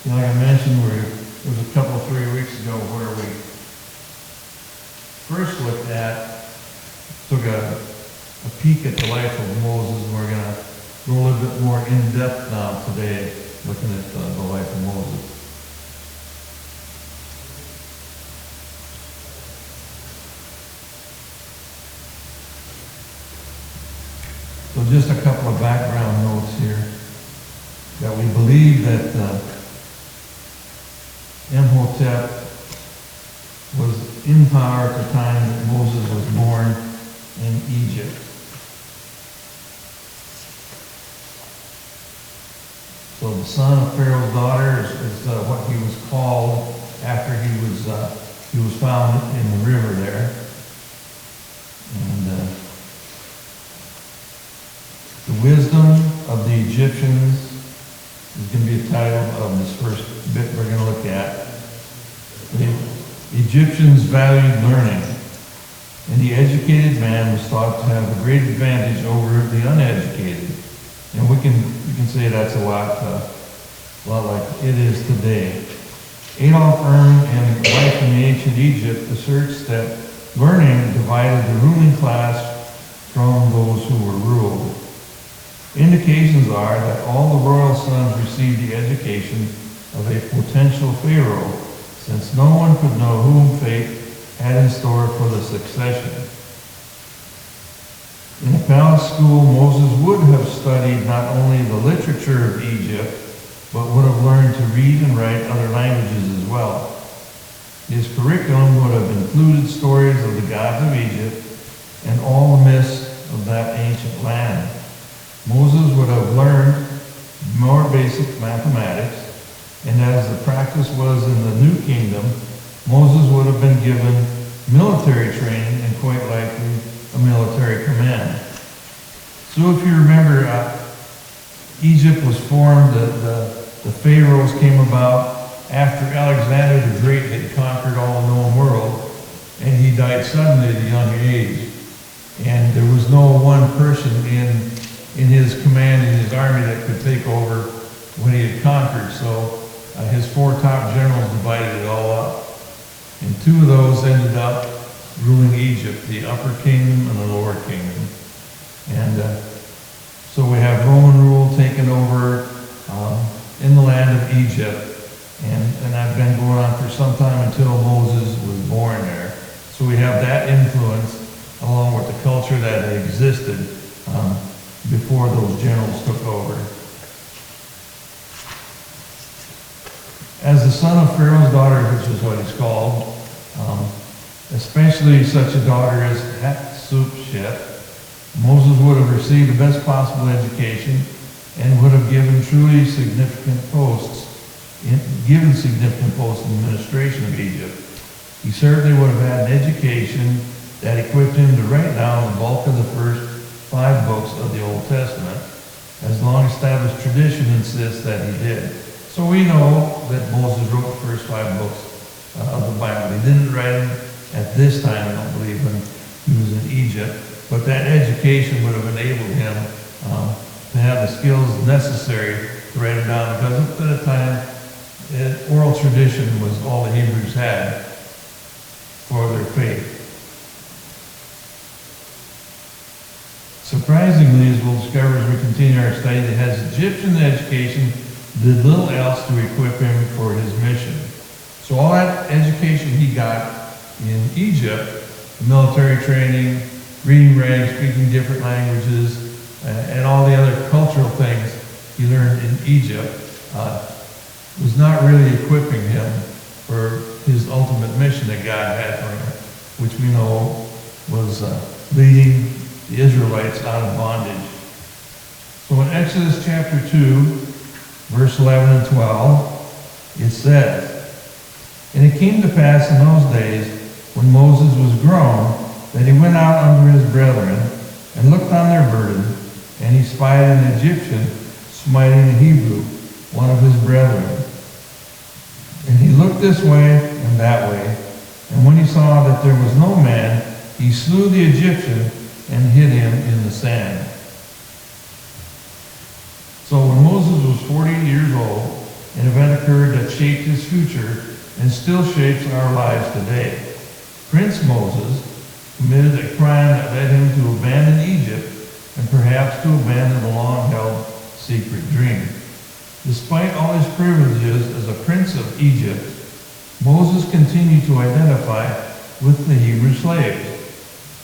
Like I mentioned, it was a couple, 3 weeks ago where we first looked at, took a peek at the life of Moses, and we're going to go a little bit more in depth now today, looking at the life of Moses. So just a couple of background notes here, that we believe that Imhotep was in power at the time that Moses was born in Egypt. So the son of Pharaoh's daughter is what he was called after he was found in the river there. And the wisdom of the Egyptians is going to be a title of this first bit we're going to look at. The Egyptians valued learning, and the educated man was thought to have a great advantage over the uneducated. And we can say that's a lot like it is today. Adolf Ehrman, in Life in Ancient Egypt, asserts that learning divided the ruling class from those who were ruled. Indications are that all the royal sons received the education of a potential pharaoh, since no one could know whom fate had in store for the succession. In a palace school, Moses would have studied not only the literature of Egypt, but would have learned to read and write other languages as well. His curriculum would have included stories of the gods of Egypt and all the myths of that ancient land. Moses would have learned more basic mathematics, and as the practice was in the New Kingdom, Moses would have been given military training and quite likely a military command. So if you remember, Egypt was formed, the pharaohs came about after Alexander the Great had conquered all the known world, and he died suddenly at a young age. And there was no one person in his command, in his army, that could take over when he had conquered. So his 4 top generals divided it all up. And 2 of those ended up ruling Egypt, the upper kingdom and the lower kingdom. And so we have Roman rule taken over in the land of Egypt. And that's been going on for some time until Moses was born there. So we have that influence along with the culture that existed before those generals took over. As the son of Pharaoh's daughter, which is what he's called, especially such a daughter as Hatshepsut, Moses would have received the best possible education and would have given significant posts in the administration of Egypt. He certainly would have had an education that equipped him to write down the bulk of the first 5 books of the Old Testament, as long-established tradition insists that he did. So we know that Moses wrote the first 5 books of the Bible. He didn't write them at this time, I don't believe, when he was in Egypt, but that education would have enabled him to have the skills necessary to write them down, because up to the time, oral tradition was all the Hebrews had for their faith. Surprisingly, as we'll discover as we continue our study, that his Egyptian education did little else to equip him for his mission. So all that education he got in Egypt, military training, reading, writing, speaking different languages, and all the other cultural things he learned in Egypt, was not really equipping him for his ultimate mission that God had for him, which we know was leading the Israelites out of bondage. So in Exodus chapter 2, verse 11 and 12, it says, "And it came to pass in those days, when Moses was grown, that he went out unto his brethren, and looked on their burden, and he spied an Egyptian smiting a Hebrew, one of his brethren. And he looked this way and that way, and when he saw that there was no man, he slew the Egyptian and hid him in the sand." So when Moses was 40 years old, an event occurred that shaped his future and still shapes our lives today. Prince Moses committed a crime that led him to abandon Egypt and perhaps to abandon a long-held secret dream. Despite all his privileges as a prince of Egypt, Moses continued to identify with the Hebrew slaves.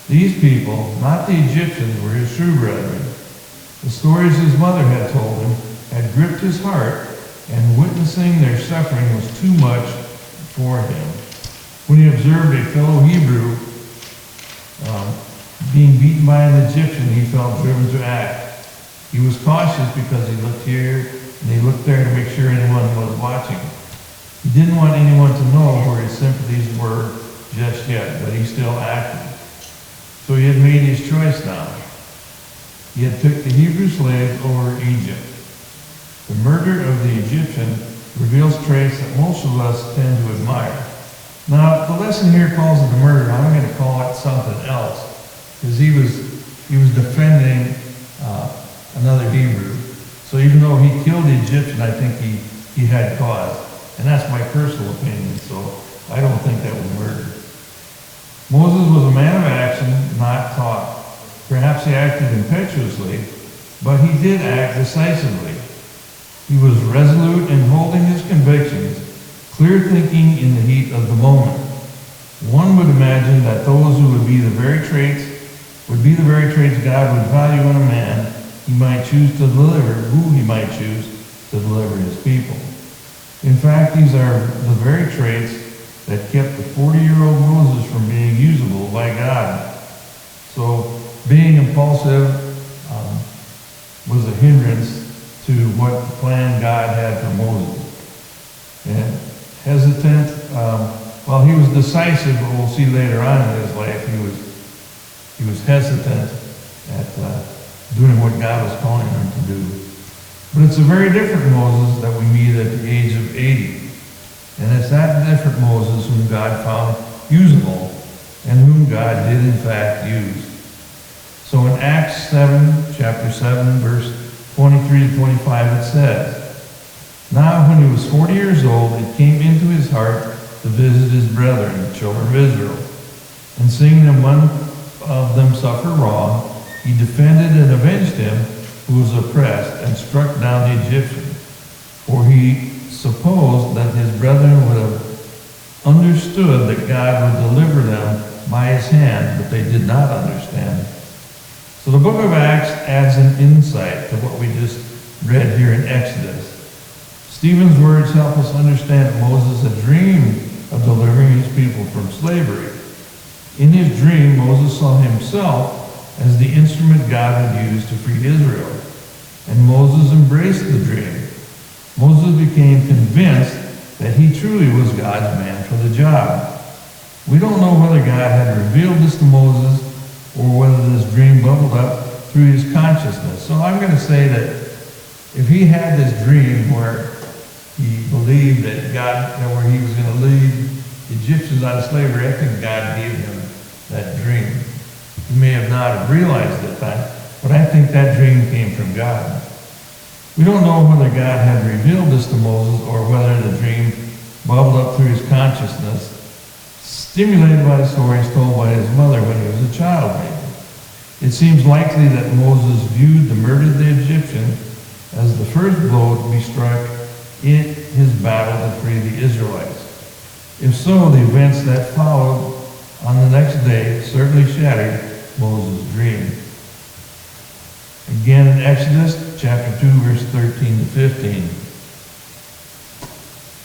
These people, not the Egyptians, were his true brethren. The stories his mother had told him had gripped his heart, and witnessing their suffering was too much for him. When he observed a fellow Hebrew being beaten by an Egyptian, he felt driven to act. He was cautious because he looked here and he looked there to make sure anyone was watching. He didn't want anyone to know where his sympathies were just yet, but he still acted. So he had made his choice now. He had picked the Hebrew slaves over Egypt. The murder of the Egyptian reveals traits that most of us tend to admire. Now, the lesson here calls it a murder. I'm going to call it something else, because he was defending another Hebrew. So even though he killed the Egyptian, I think he had cause. And that's my personal opinion, so I don't think that was murder. Moses was a man of action, not talk. Perhaps he acted impetuously, but he did act decisively. He was resolute in holding his convictions, clear thinking in the heat of the moment. One would imagine that those who would be the very traits God would value in a man he might choose to deliver, who he might choose to deliver his people. In fact, these are the very traits that kept the 40-year-old Moses from being usable by God. So being impulsive was a hindrance to what the plan God had for Moses. And hesitant, well, he was decisive, but we'll see later on in his life he was hesitant at doing what God was calling him to do. But it's a very different Moses that we meet at the age of 80. And it's that different Moses whom God found usable and whom God did in fact use. So in Acts 7, chapter 7, verse 23 to 25, it says, "Now when he was 40 years old, it came into his heart to visit his brethren, the children of Israel. And seeing them one of them suffer wrong, he defended and avenged him who was oppressed, and struck down the Egyptian. For he supposed that his brethren would have understood that God would deliver them by his hand, but they did not understand." So the book of Acts adds an insight to what we just read here in Exodus. Stephen's words help us understand that Moses had dreamed of delivering his people from slavery. In his dream, Moses saw himself as the instrument God had used to free Israel. And Moses embraced the dream. Moses became convinced that he truly was God's man for the job. We don't know whether God had revealed this to Moses or whether this dream bubbled up through his consciousness. So I'm going to say that if he had this dream where he believed that where he was going to lead the Egyptians out of slavery, I think God gave him that dream. He may have not realized it, but I think that dream came from God. We don't know whether God had revealed this to Moses or whether the dream bubbled up through his consciousness, stimulated by the stories told by his mother when he was a child, maybe. It seems likely that Moses viewed the murder of the Egyptian as the first blow to be struck in his battle to free the Israelites. If so, the events that followed on the next day certainly shattered Moses' dream. Again in Exodus chapter 2, verse 13 to 15.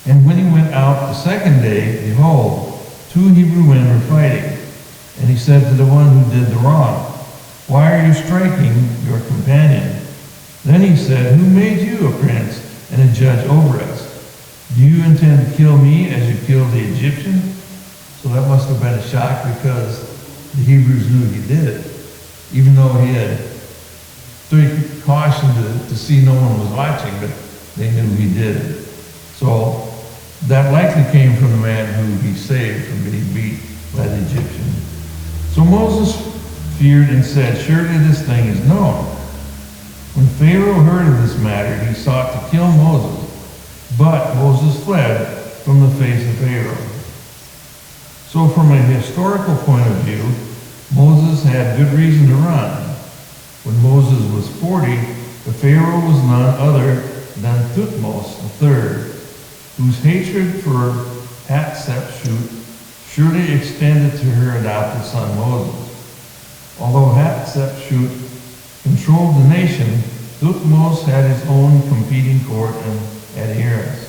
"And when he went out the second day, behold, 2 Hebrew men were fighting. And he said to the one who did the wrong, 'Why are you striking your companion?' Then he said, 'Who made you a prince and a judge over us? Do you intend to kill me as you killed the Egyptian?' So that must have been a shock because the Hebrews knew he did it, even though he had taken caution to see no one was watching, but they knew he did it. So that likely came from the man who he saved from being beat by the Egyptian. So Moses feared and said, 'Surely this thing is known.' When Pharaoh heard of this matter, he sought to kill Moses. But Moses fled from the face of Pharaoh. So from a historical point of view, Moses had good reason to run. When Moses was 40, the Pharaoh was none other than Thutmose III, whose hatred for Hatshepsut surely extended to her adopted son Moses. Although Hatshepsut controlled the nation, Thutmose had his own competing court and adherents.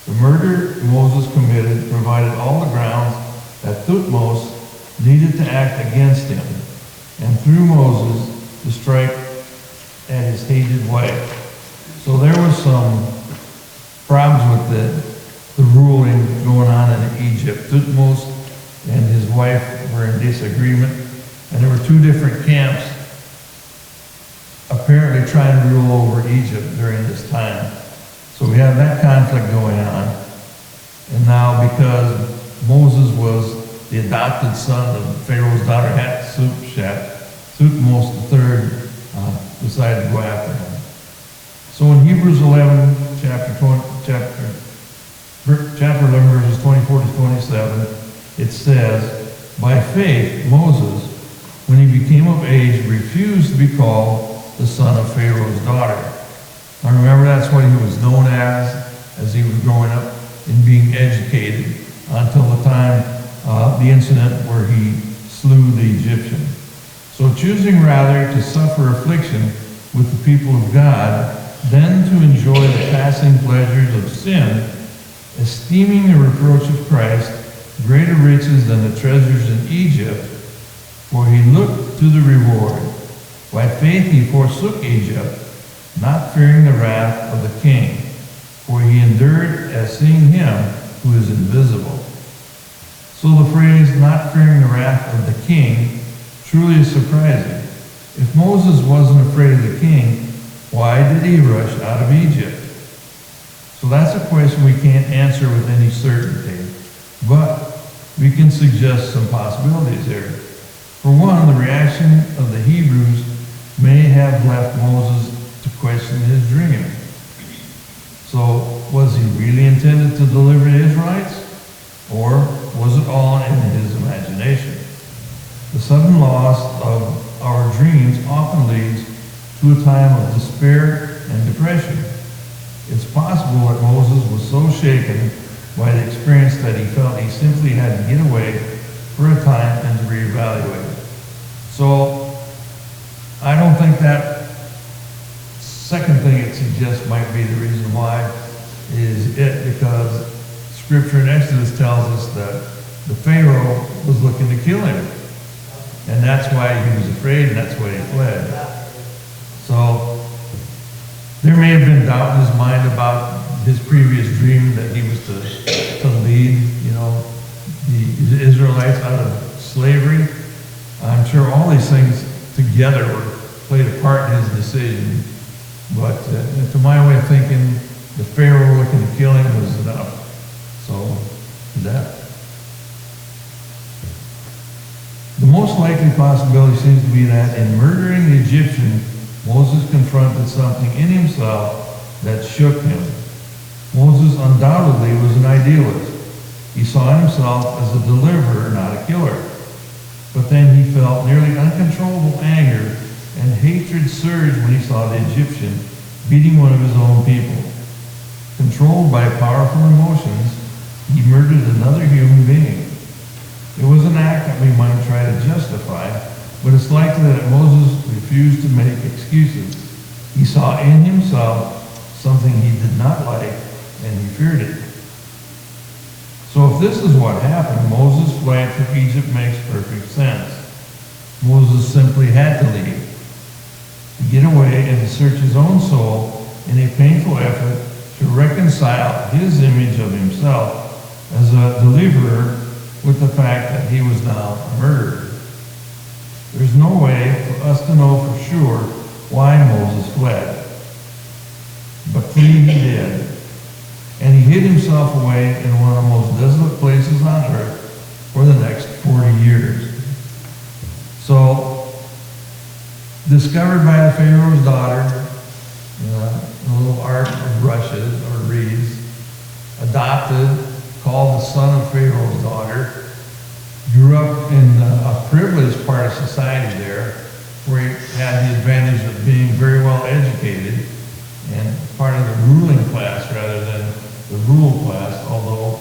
The murder Moses committed provided all the grounds that Thutmose needed to act against him, and through Moses to strike at his hated wife. So there was some problems with the ruling going on in Egypt. Thutmose and his wife were in disagreement, and there were two different camps apparently trying to rule over Egypt during this time. So we have that conflict going on. And now because Moses was the adopted son of Pharaoh's daughter Hatshepsut, Thutmose III decided to go after him. So in Hebrews 11, chapter 11, verses 24 to 27, it says, "By faith Moses, when he became of age, refused to be called the son of Pharaoh's daughter." Now remember, that's what he was known as he was growing up and being educated until the time, the incident where he slew the Egyptian. So choosing rather to suffer affliction with the people of God than to enjoy the passing pleasures of sin, esteeming the reproach of Christ greater riches than the treasures in Egypt, for he looked to the reward. By faith he forsook Egypt, not fearing the wrath of the king, for he endured as seeing him who is invisible. So the phrase, not fearing the wrath of the king, truly is surprising. If Moses wasn't afraid of the king, why did he rush out of Egypt? So that's a question we can't answer with any certainty, but we can suggest some possibilities here. For one, the reaction of the Hebrews may have left Moses to question his dream. So was he really intended to deliver the Israelites, or was it all in his imagination? The sudden loss of our dreams often leads to a time of despair and depression. It's possible that Moses was so shaken by the experience that he felt he simply had to get away for a time and to reevaluate. So I don't think that second thing it suggests might be the reason why is it, because Scripture in Exodus tells us that the Pharaoh was looking to kill him. And that's why he was afraid, and that's why he fled. So there may have been doubt in his mind about his previous dream that he was to lead, the Israelites out of slavery. I'm sure all these things together played a part in his decision. But to my way of thinking, the Pharaoh looking to kill him was enough. So that. The most likely possibility seems to be that in murdering the Egyptian, Moses confronted something in himself that shook him. Moses undoubtedly was an idealist. He saw himself as a deliverer, not a killer. But then he felt nearly uncontrollable anger and hatred surge when he saw the Egyptian beating one of his own people. Controlled by powerful emotions, he murdered another human being. It was an act that we might try to justify, but it's likely that Moses refused to make excuses. He saw in himself something he did not like, and he feared it. So if this is what happened, Moses' flight from Egypt makes perfect sense. Moses simply had to leave, to get away and to search his own soul in a painful effort to reconcile his image of himself as a deliverer with the fact that he was now a murderer. There's no way for us to know for sure why Moses fled. But flee he did. And he hid himself away in one of the most desolate places on earth for the next 40 years. So, discovered by the Pharaoh's daughter, a little ark of rushes or reeds, adopted, Paul, the son of Pharaoh's daughter, grew up in a privileged part of society there, where he had the advantage of being very well educated and part of the ruling class rather than the ruled class, although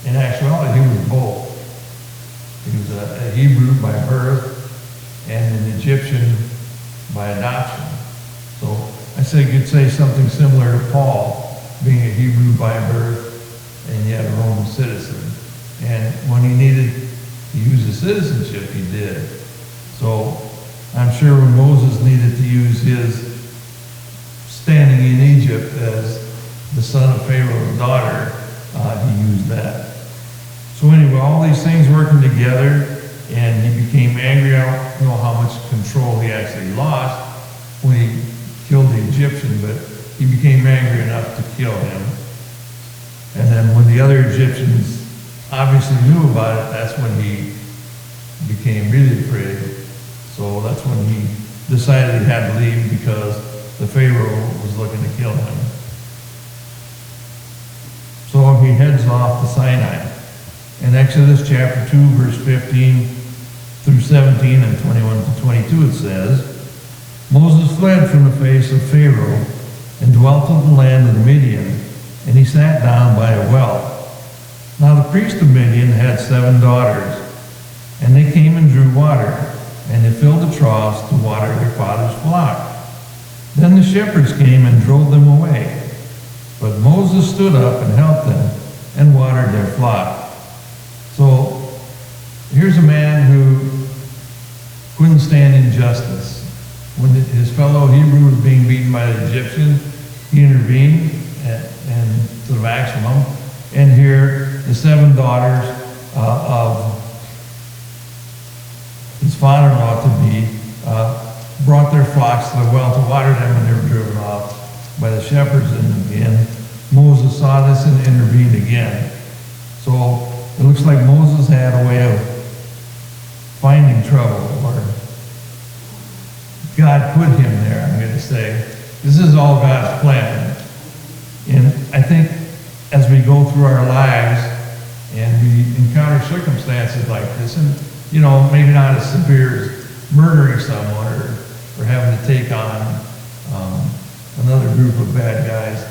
in actuality he was both. He was a Hebrew by birth and an Egyptian by adoption. So I could say something similar to Paul, being a Hebrew by birth and yet a Roman citizen. And when he needed to use his citizenship, he did. So I'm sure when Moses needed to use his standing in Egypt as the son of Pharaoh's daughter, he used that. So anyway, all these things working together, and he became angry. I don't know how much control he actually lost when he killed the Egyptian, but he became angry enough to kill him. And then when the other Egyptians obviously knew about it, that's when he became really afraid. So that's when he decided he had to leave because the Pharaoh was looking to kill him. So he heads off to Sinai. In Exodus chapter 2, verse 15 through 17 and 21 to 22, it says, Moses fled from the face of Pharaoh and dwelt in the land of the Midian, and he sat down by a well. Now the priest of Midian had 7 daughters, and they came and drew water, and they filled the troughs to water their father's flock. Then the shepherds came and drove them away. But Moses stood up and helped them and watered their flock. So here's a man who couldn't stand injustice. When his fellow Hebrew was being beaten by the Egyptian, he intervened and to the maximum. And here, the 7 daughters of his father-in-law to-be brought their flocks to the well to water them, and they were driven off by the shepherds. And again, Moses saw this and intervened again. So it looks like Moses had a way of finding trouble, or God put him there, I'm going to say. This is all God's plan. And I think as we go through our lives and we encounter circumstances like this, and maybe not as severe as murdering someone or having to take on another group of bad guys,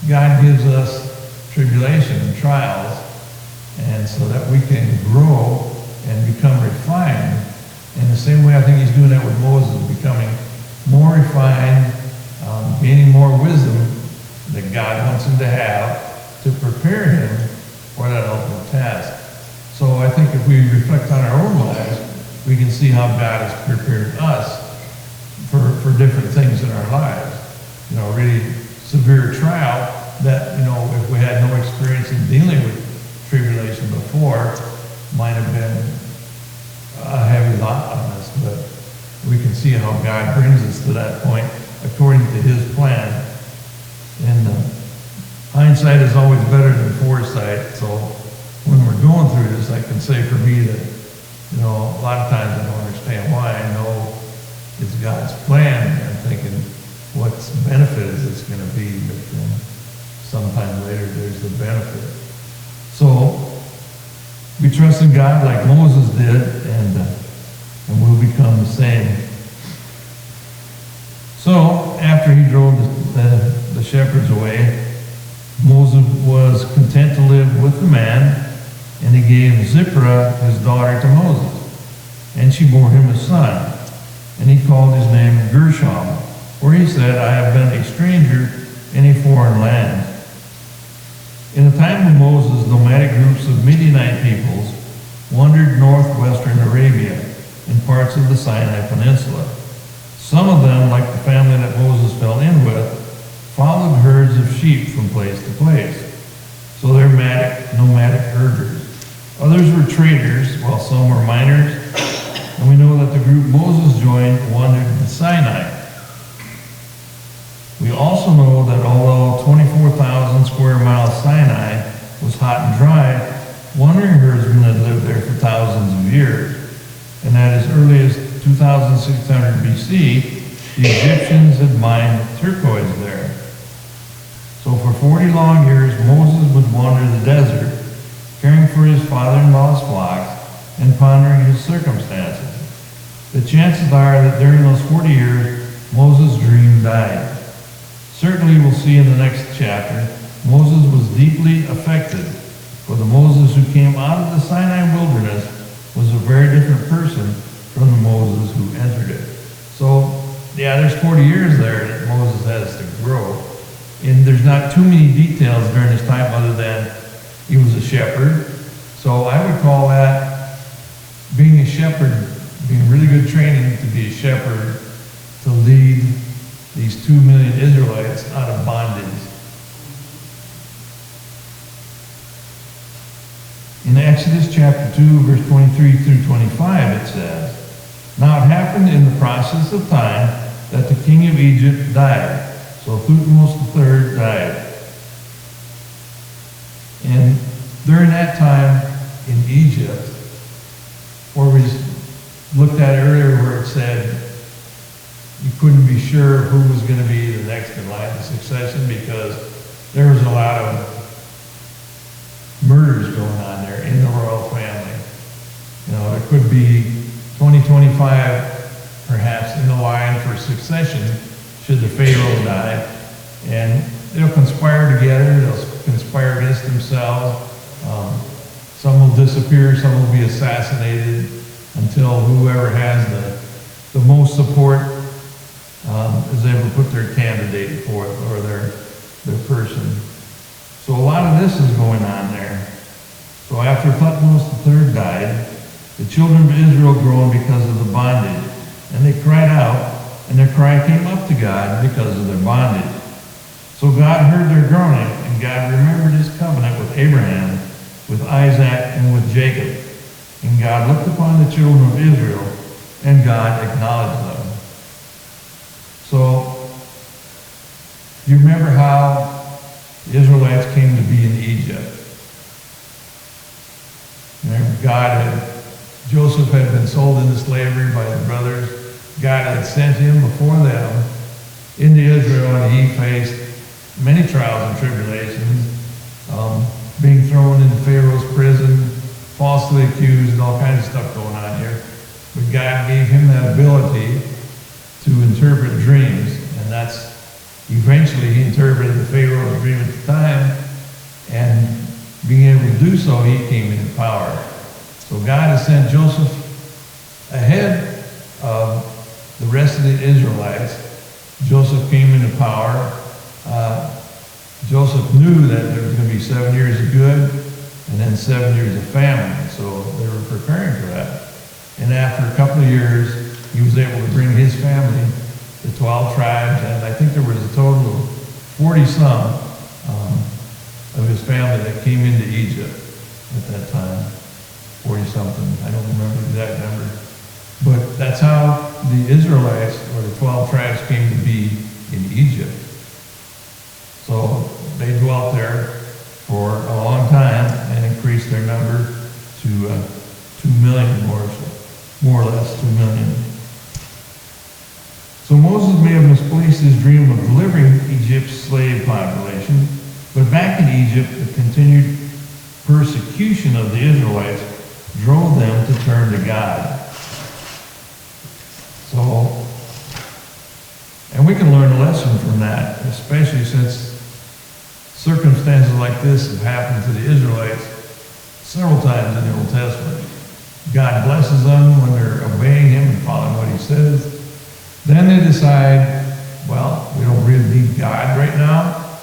God gives us tribulation and trials, and so that we can grow and become refined. In the same way, I think he's doing that with Moses, becoming more refined, gaining more wisdom that God wants him to have to prepare him for that ultimate task. So I think if we reflect on our own lives, we can see how God has prepared us for different things in our lives. Really severe trial that, if we had no experience in dealing with tribulation before, might have been a heavy lot on us, but we can see how God brings us to that point according to his plan. And hindsight is always better than foresight. So when we're going through this, I can say for me that, a lot of times I don't understand why. I know it's God's plan. I'm thinking, what benefit is this going to be? But then sometime later, there's the benefit. So we trust in God like Moses did, and we'll become the same. So after he drove the shepherds away, Moses was content to live with the man, and he gave Zipporah his daughter to Moses, and she bore him a son, and he called his name Gershom, for he said, I have been a stranger in a foreign land. In the time of Moses, nomadic groups of Midianite peoples wandered northwestern Arabia and parts of the Sinai Peninsula. Some of them, like the family that Moses fell in with, followed herds of sheep from place to place. So they're nomadic herders. Others were traders, while some were miners. And we know that the group Moses joined wandered to Sinai. We also know that although 24,000 square miles Sinai was hot and dry, wandering herdsmen had lived there for thousands of years. And that as early as 2600 BC, the Egyptians had mined turquoise there. So for 40 long years Moses would wander the desert, caring for his father-in-law's flocks and pondering his circumstances. The chances are that during those 40 years, Moses' dream died. Certainly we'll see in the next chapter, Moses was deeply affected, for the Moses who came out of the Sinai wilderness was a very different person from the Moses who entered it. So, yeah, there's 40 years there that Moses has to grow. And there's not too many details during his time other than he was a shepherd. So I would call that being a shepherd, being really good training to be a shepherd, to lead these 2 million Israelites out of bondage. In Exodus chapter 2, verse 23 through 25, it says, "Now it happened in the process of time that the king of Egypt died." So Thutmose III died. And during that time in Egypt, or we looked at earlier where it said you couldn't be sure who was going to be the next in line of succession because there was a lot of murders going on there in the royal family. You know, there could be 20, 25 perhaps in the line for succession should the Pharaoh die. And they'll conspire together, they'll conspire against themselves. Some will disappear, some will be assassinated until whoever has the most support is able to put their candidate forth or their person. So a lot of this is going on there. So after Thutmose III died, the children of Israel groaned because of the bondage, and they cried out, and their cry came up to God because of their bondage. So God heard their groaning, and God remembered his covenant with Abraham, with Isaac, and with Jacob. And God looked upon the children of Israel, and God acknowledged them. So, you remember how the Israelites came to be in Egypt. Remember, Joseph had been sold into slavery by his brothers. God had sent him before them into Israel, and he faced many trials and tribulations, being thrown into Pharaoh's prison, falsely accused, and all kinds of stuff going on here. But God gave him that ability to interpret dreams, and that's eventually he interpreted the Pharaoh's dream at the time, and being able to do so, he came into power. So God has sent Joseph ahead of the rest of the Israelites. Joseph came into power. Joseph knew that there was going to be 7 years of good and then 7 years of famine, so they were preparing for that. And after a couple of years, he was able to bring his family, the 12 tribes, and I think there was a total of 40-some of his family that came into Egypt at that time. 40-something, I don't remember the exact number. But that's how the Israelites, or the 12 tribes, came to be in Egypt. So they dwelt there for a long time and increased their number to 2 million more or less 2 million. So Moses may have misplaced his dream of delivering Egypt's slave population, but back in Egypt, the continued persecution of the Israelites drove them to turn to God. So, and we can learn a lesson from that, especially since circumstances like this have happened to the Israelites several times in the Old Testament. God blesses them when they're obeying him and following what he says. Then they decide, well, we don't really need God right now.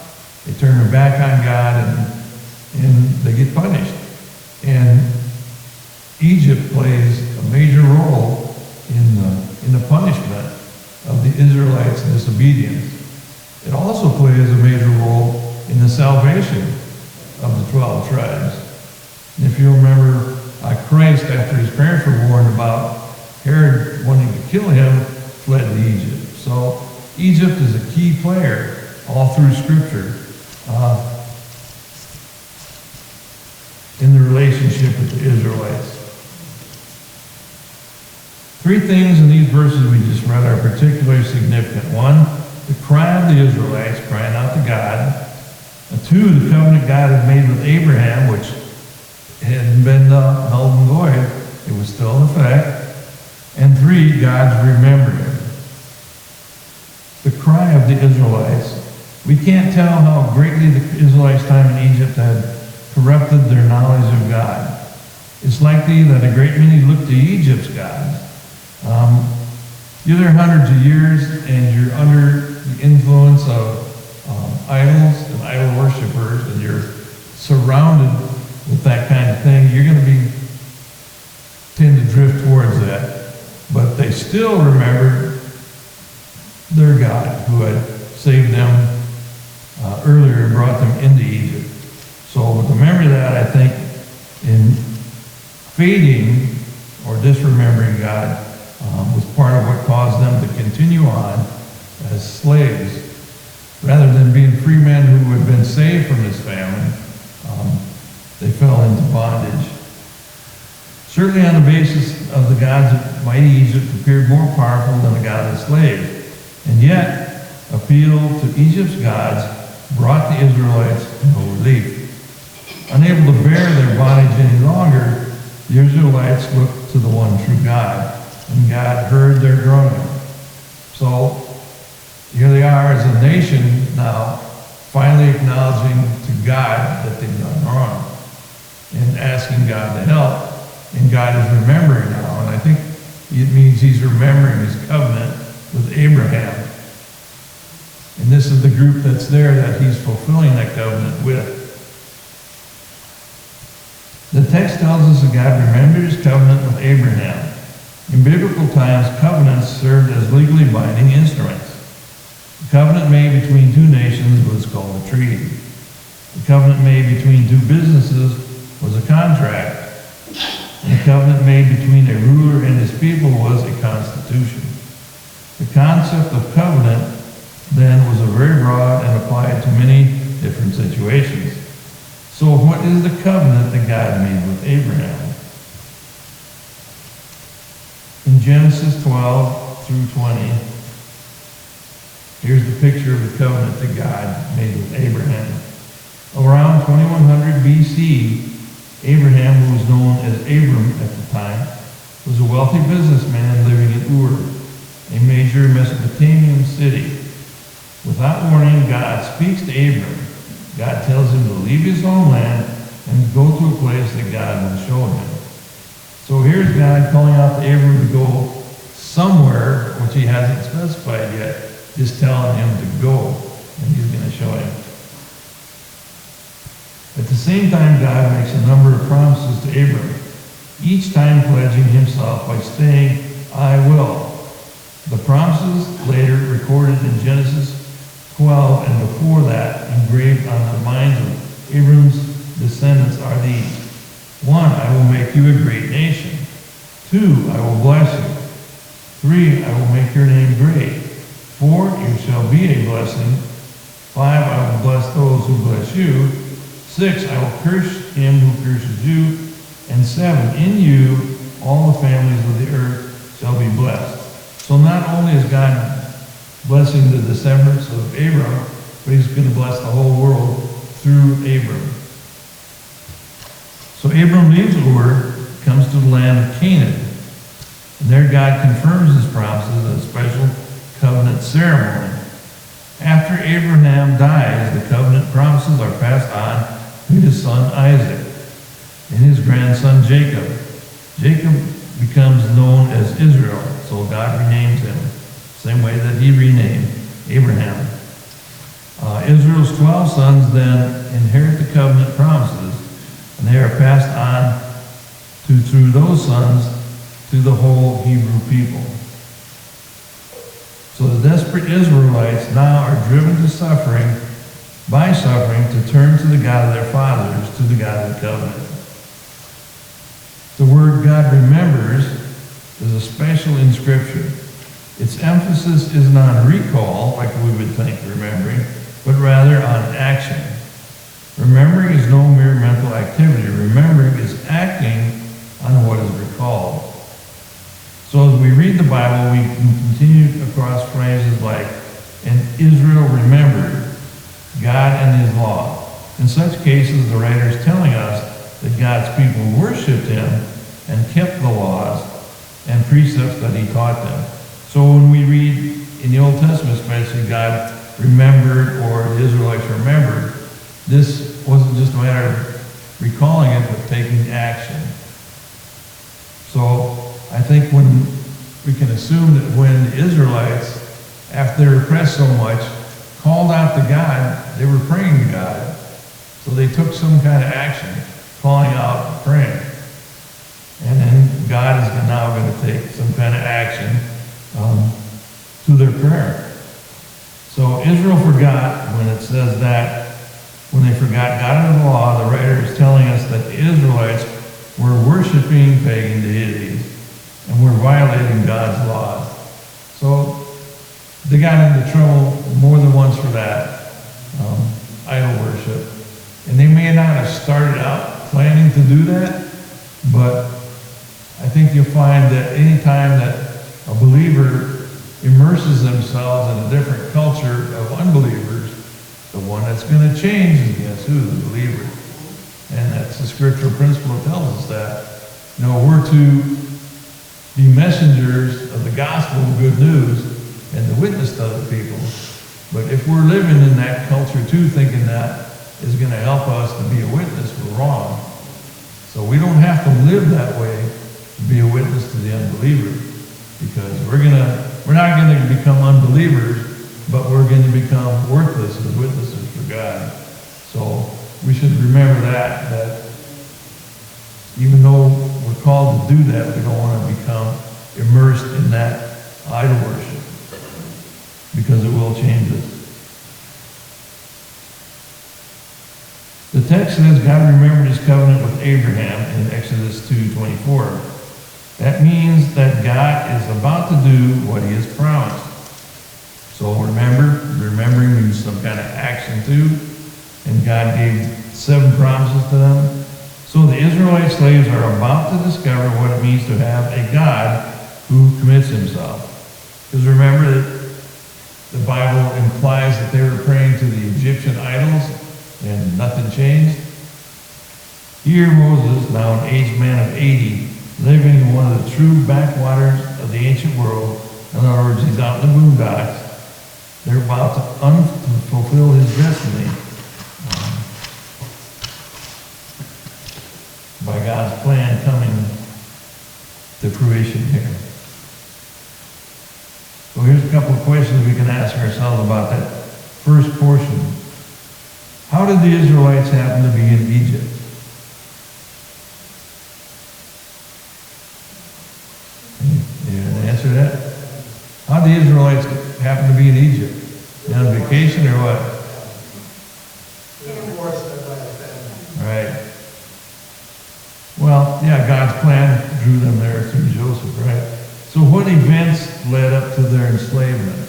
They turn their back on God and they get punished. And Egypt plays a major role in the punishment of the Israelites' disobedience. It also plays a major role in the salvation of the 12 tribes. And if you remember, Christ, after his parents were warned about Herod wanting to kill him, fled to Egypt. So Egypt is a key player all through Scripture in the relationship with the Israelites. 3 things in these verses we just read are particularly significant. 1, the cry of the Israelites crying out to God. 2, the covenant God had made with Abraham, which hadn't been null and void. It was still in effect. And 3, God's remembering. The cry of the Israelites. We can't tell how greatly the Israelites' time in Egypt had corrupted their knowledge of God. It's likely that a great many looked to Egypt's gods. You're there hundreds of years and you're under the influence of idols and idol worshipers, and you're surrounded with that kind of thing. You're going to tend to drift towards that. But they still remembered their God who had saved them earlier and brought them into Egypt. So with the memory of that, I think in fading or disremembering God was part of what caused them to continue on as slaves. Rather than being free men who had been saved from this famine, they fell into bondage. Certainly on the basis of the gods of mighty Egypt appeared more powerful than the God of the slaves. And yet, appeal to Egypt's gods brought the Israelites no relief. Unable to bear their bondage any longer, the Israelites looked to the one true God, and God heard their groaning. So, here they are as a nation now, finally acknowledging to God that they've done wrong, and asking God to help, and God is remembering now, and I think it means he's remembering his covenant with Abraham. And this is the group that's there that he's fulfilling that covenant with. The text tells us that God remembered his covenant with Abraham. In biblical times, covenants served as legally binding instruments. The covenant made between two nations was called a treaty. The covenant made between two businesses was a contract. And the covenant made between a ruler and his people was a constitution. The concept of covenant then was a very broad and applied to many different situations. So what is the covenant that God made with Abraham? In Genesis 12 through 20, here's the picture of the covenant that God made with Abraham. Around 2100 BC, Abraham, who was known as Abram at the time, was a wealthy businessman living in Ur, a major Mesopotamian city. Without warning, God speaks to Abram. God tells him to leave his homeland and go to a place that God will show him. So here's God calling out to Abram to go somewhere, which he hasn't specified yet, just telling him to go, and he's going to show him. At the same time, God makes a number of promises to Abram, each time pledging himself by saying, I will. The promises later recorded in Genesis 12 and before that engraved on the minds of Abram's descendants are these. 1, I will make you a great nation. 2, I will bless you. 3, I will make your name great. 4, you shall be a blessing. 5, I will bless those who bless you. 6, I will curse him who curses you. And 7, in you all the families of the earth shall be blessed. So not only is God blessing the descendants of Abram, but he's going to bless the whole world through Abram. So Abram leaves Ur, comes to the land of Canaan. And there God confirms his promises in a special covenant ceremony. After Abraham dies, the covenant promises are passed on to his son Isaac and his grandson Jacob. Jacob becomes known as Israel, so God renames him, same way that he renamed Abraham. Israel's 12 sons then inherit the covenant promises, and they are passed on through those sons to the whole Hebrew people. So the desperate Israelites now are driven to suffering, by suffering, to turn to the God of their fathers, to the God of the covenant. The word God remembers is a special in Scripture. Its emphasis isn't on recall, like we would think remembering, but rather on action. Remembering is no mere mental activity. Remembering is acting on what is recalled. So as we read the Bible, we can continue across phrases like, and Israel remembered God and his law. In such cases, the writer is telling us that God's people worshiped him and kept the laws and precepts that he taught them. So when we read in the Old Testament especially, God remembered, or the Israelites remembered, this wasn't just a matter of recalling it, but taking action. So I think when we can assume that when the Israelites, after they were pressed so much, called out to God, they were praying to God. So they took some kind of action, calling out and praying. And then God is now going to take some kind of action to their prayer. So Israel forgot, when it says that, when they forgot God and the law, the writer is telling us that the Israelites were worshiping pagan deities and were violating God's laws. So they got into trouble more than once for that, idol worship. And they may not have started out planning to do that, but I think you'll find that any time that a believer immerses themselves in a different culture of unbelievers, the one that's going to change is, guess who? The believer. And that's the scriptural principle that tells us that. You know, we're to be messengers of the gospel of good news and to witness to other people. But if we're living in that culture too, thinking that is going to help us to be a witness, we're wrong. So we don't have to live that way to be a witness to the unbeliever, because we're not going to become unbelievers, but we're going to become worthless as witnesses for God. So we should remember that even though we're called to do that, we don't want to become immersed in that idol worship, because it will change us. The text says God remembered his covenant with Abraham in Exodus 2:24. That means that God is about to do what he has promised. So remembering means some kind of action too. And God gave 7 promises to them. So the Israelite slaves are about to discover what it means to have a God who commits himself. Because remember that the Bible implies that they were praying to the Egyptian idols and nothing changed. Here Moses, now an aged man of 80, living in one of the true backwaters of the ancient world. In other words, he's out in the boondocks. They're about to fulfill his destiny by God's plan coming to fruition here. So here's a couple of questions we can ask ourselves about that first portion. How did the Israelites happen to be in Egypt? You have an answer to that? How did the Israelites happen to be in Egypt? On vacation or what? Right. Well, yeah, God's plan drew them there through Joseph, right? So what events led up to their enslavement?